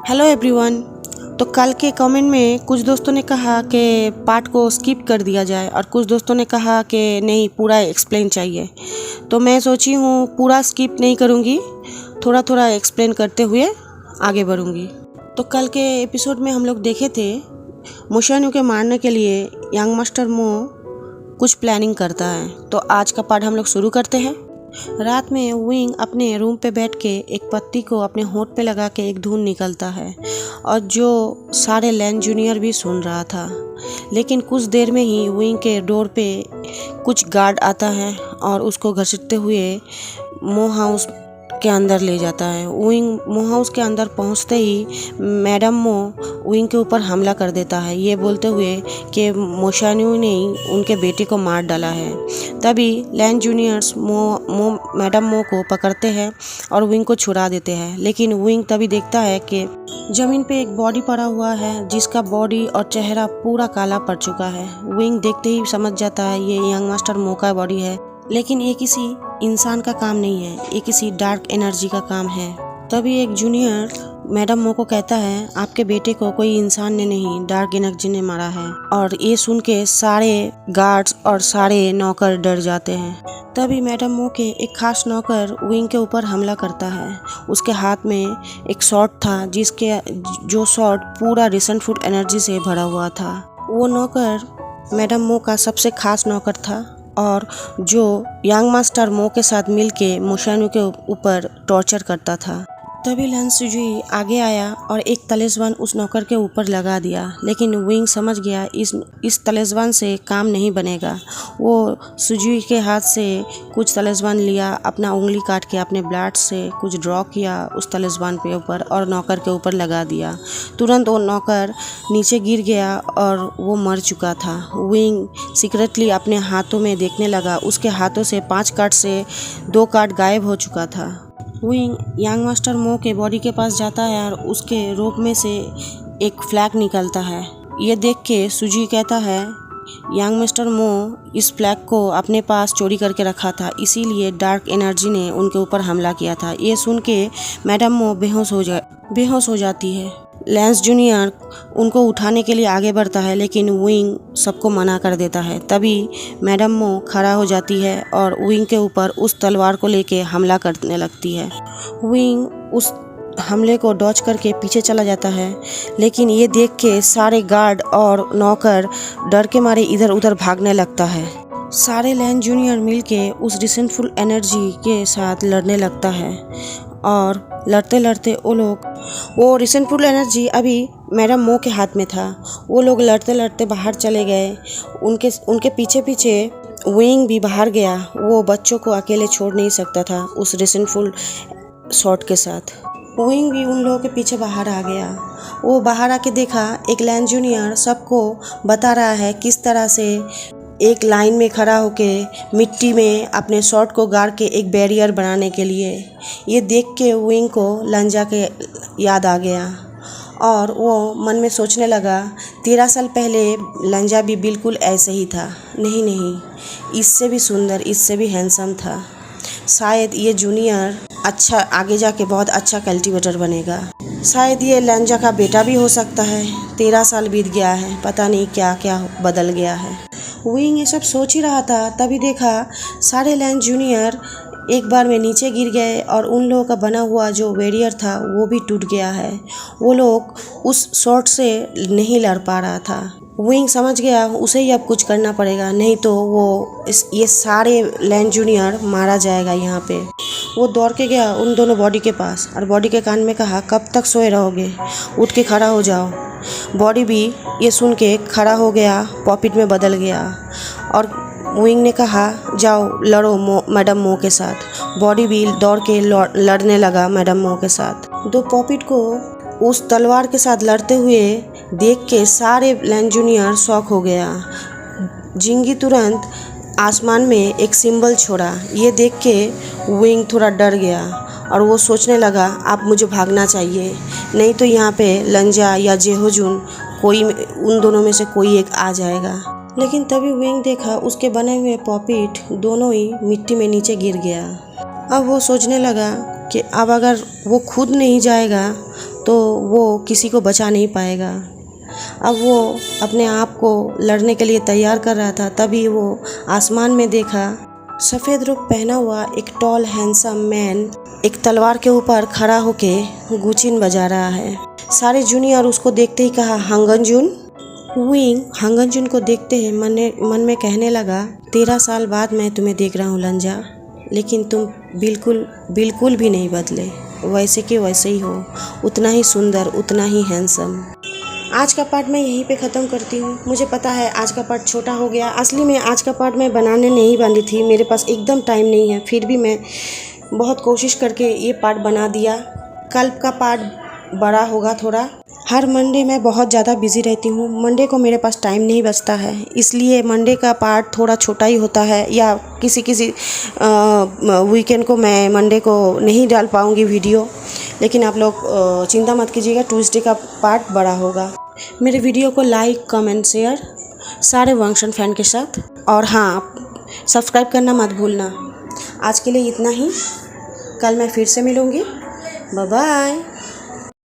Hello everyone. तो कल के कमेंट में कुछ दोस्तों ने कहा कि पार्ट को स्किप कर दिया जाए और कुछ दोस्तों ने कहा कि नहीं पूरा एक्सप्लेन चाहिए। तो मैं सोची हूँ पूरा स्किप नहीं करूँगी, थोड़ा थोड़ा एक्सप्लेन करते हुए आगे बढ़ूँगी। तो कल के एपिसोड में हम लोग देखे थे मोशान्यू के मारने के लिए यंग मास्टर मो कुछ प्लानिंग करता है। तो आज का पार्ट हम लोग शुरू करते हैं। रात में विंग अपने रूम पे बैठ के एक पत्ती को अपने होंठ पे लगा के एक धुन निकलता है और जो सारे लैन जूनियर भी सुन रहा था। लेकिन कुछ देर में ही विंग के डोर पे कुछ गार्ड आता है और उसको घसीटते हुए मो हाउस के अंदर ले जाता है। विंग मो हाउस के अंदर पहुंचते ही मैडम मो विंग के ऊपर हमला कर देता है, ये बोलते हुए कि मोशान्यू ने उनके बेटे को मार डाला है। तभी लैन जूनियर्स मैडम मो को पकड़ते हैं और विंग को छुड़ा देते हैं। लेकिन विंग तभी देखता है कि जमीन पे एक बॉडी पड़ा हुआ है जिसका बॉडी और चेहरा पूरा काला पड़ चुका है। विंग देखते ही समझ जाता है ये यंग मास्टर मो का बॉडी है, लेकिन ये किसी इंसान का काम नहीं है, ये किसी डार्क एनर्जी का काम है। तभी एक जूनियर मैडम मो को कहता है आपके बेटे को कोई इंसान ने नहीं डार्क एनर्जी ने मारा है। और ये सुन के सारे गार्ड्स और सारे नौकर डर जाते हैं। तभी मैडम मो के एक खास नौकर विंग के ऊपर हमला करता है। उसके हाथ में एक शॉट था जो शॉट पूरा रिसेंटफुल एनर्जी से भरा हुआ था। वो नौकर मैडम मो का सबसे खास नौकर था और जो यंग मास्टर मो के साथ मिलके मोशान्यू के ऊपर टॉर्चर करता था। तभी लैन सुजुई आगे आया और एक तलेस्वान उस नौकर के ऊपर लगा दिया। लेकिन विंग समझ गया इस तलेस्वान से काम नहीं बनेगा। वो सुजुई के हाथ से कुछ तलेस्वान लिया, अपना उंगली काट के अपने ब्लड से कुछ ड्रॉ किया उस तलेस्वान पे ऊपर और नौकर के ऊपर लगा दिया। तुरंत वो नौकर नीचे गिर गया और वो मर चुका था। विंग सीक्रेटली अपने हाथों में देखने लगा, उसके हाथों से 5 कार्ड से 2 कार्ड गायब हो चुका था। विंग यंग मास्टर मो के बॉडी के पास जाता है और उसके रोप में से एक फ्लैग निकलता है। ये देख के सुजी कहता है यंग मास्टर मो इस फ्लैग को अपने पास चोरी करके रखा था, इसीलिए डार्क एनर्जी ने उनके ऊपर हमला किया था। ये सुन के मैडम मो बेहोश हो जाती है। लैंस जूनियर उनको उठाने के लिए आगे बढ़ता है, लेकिन विंग सबको मना कर देता है। तभी मैडम मो खड़ा हो जाती है और विंग के ऊपर उस तलवार को लेके हमला करने लगती है। विंग उस हमले को डॉज करके पीछे चला जाता है, लेकिन ये देख के सारे गार्ड और नौकर डर के मारे इधर उधर भागने लगता है। सारे लैन जूनियर मिलके उस रिसेंटफुल एनर्जी के साथ लड़ने लगता है और लड़ते लड़ते वो रिसेंटफुल एनर्जी अभी मैडम मो के हाथ में था। वो लोग लड़ते लड़ते बाहर चले गए। उनके पीछे पीछे विंग भी बाहर गया। वो बच्चों को अकेले छोड़ नहीं सकता था उस रिसेंटफुल शॉट के साथ। विंग भी उन लोगों के पीछे बाहर आ गया। वो बाहर आके देखा एक लैन जूनियर सबको बता रहा है किस तरह से एक लाइन में खड़ा होके मिट्टी में अपने शॉट को गाड़ के एक बैरियर बनाने के लिए। ये देख के विंग को लंजा के याद आ गया और वो मन में सोचने लगा 13 साल पहले लंजा भी बिल्कुल ऐसे ही था। नहीं, इससे भी सुंदर, इससे भी हैंडसम था। शायद ये जूनियर अच्छा आगे जाके बहुत अच्छा कल्टीवेटर बनेगा। शायद ये लंजा का बेटा भी हो सकता है। 13 साल बीत गया है, पता नहीं क्या क्या बदल गया है। विंग ये सब सोच ही रहा था, तभी देखा सारे लैन जूनियर एक बार में नीचे गिर गए और उन लोगों का बना हुआ जो बैरियर था वो भी टूट गया है। वो लोग उस शॉट से नहीं लड़ पा रहा था। विंग समझ गया उसे ही अब कुछ करना पड़ेगा, नहीं तो ये सारे लैन जूनियर मारा जाएगा यहाँ पे। वो दौड़ के गया उन दोनों बॉडी के पास और बॉडी के कान में कहा कब तक सोए रहोगे, उठ के खड़ा हो जाओ। बॉडी भी ये सुन के खड़ा हो गया, पॉपिट में बदल गया और विंग ने कहा जाओ लड़ो मैडम मो के साथ। बॉडी भी दौड़ के लड़ने लगा मैडम मो के साथ। 2 पॉपिट को उस तलवार के साथ लड़ते हुए देख के सारे लैन जूनियर शॉक हो गया। जिंगी तुरंत आसमान में एक सिंबल छोड़ा। ये देख के विंग थोड़ा डर गया और वो सोचने लगा अब मुझे भागना चाहिए, नहीं तो यहाँ पे लंजा या जेहोजुन कोई उन दोनों में से कोई एक आ जाएगा। लेकिन तभी विंग देखा उसके बने हुए पॉपिट दोनों ही मिट्टी में नीचे गिर गया। अब वो सोचने लगा कि अब अगर वो खुद नहीं जाएगा तो वो किसी को बचा नहीं पाएगा। अब वो अपने आप को लड़ने के लिए तैयार कर रहा था, तभी वो आसमान में देखा सफ़ेद रूप पहना हुआ एक टॉल हैंडसम मैन एक तलवार के ऊपर खड़ा होके गुचिन बजा रहा है। सारे जूनियर उसको देखते ही कहा, हांगनजून। विंग हांगनजून को देखते ही मन में कहने लगा, 13 साल बाद मैं तुम्हें देख रहा हूँ लंजा, लेकिन तुम बिल्कुल भी नहीं बदले, वैसे के वैसे ही हो, उतना ही सुंदर, उतना ही हैंडसम। आज का पार्ट मैं यहीं पे ख़त्म करती हूँ। मुझे पता है आज का पार्ट छोटा हो गया। असली में आज का पार्ट मैं बनाने नहीं वाली थी, मेरे पास एकदम टाइम नहीं है, फिर भी मैं बहुत कोशिश करके ये पार्ट बना दिया। कल का पार्ट बड़ा होगा थोड़ा। हर मंडे मैं बहुत ज़्यादा बिज़ी रहती हूँ, मंडे को मेरे पास टाइम नहीं बचता है, इसलिए मंडे का पार्ट थोड़ा छोटा ही होता है, या किसी वीकेंड को मैं मंडे को नहीं डाल पाऊँगी वीडियो। लेकिन आप लोग चिंता मत कीजिएगा, ट्यूसडे का पार्ट बड़ा होगा। मेरे वीडियो को लाइक, कमेंट, शेयर सारे वंशन फैन के साथ, और हाँ, सब्सक्राइब करना मत भूलना। आज के लिए इतना ही, कल मैं फिर से मिलूँगी। Bye bye.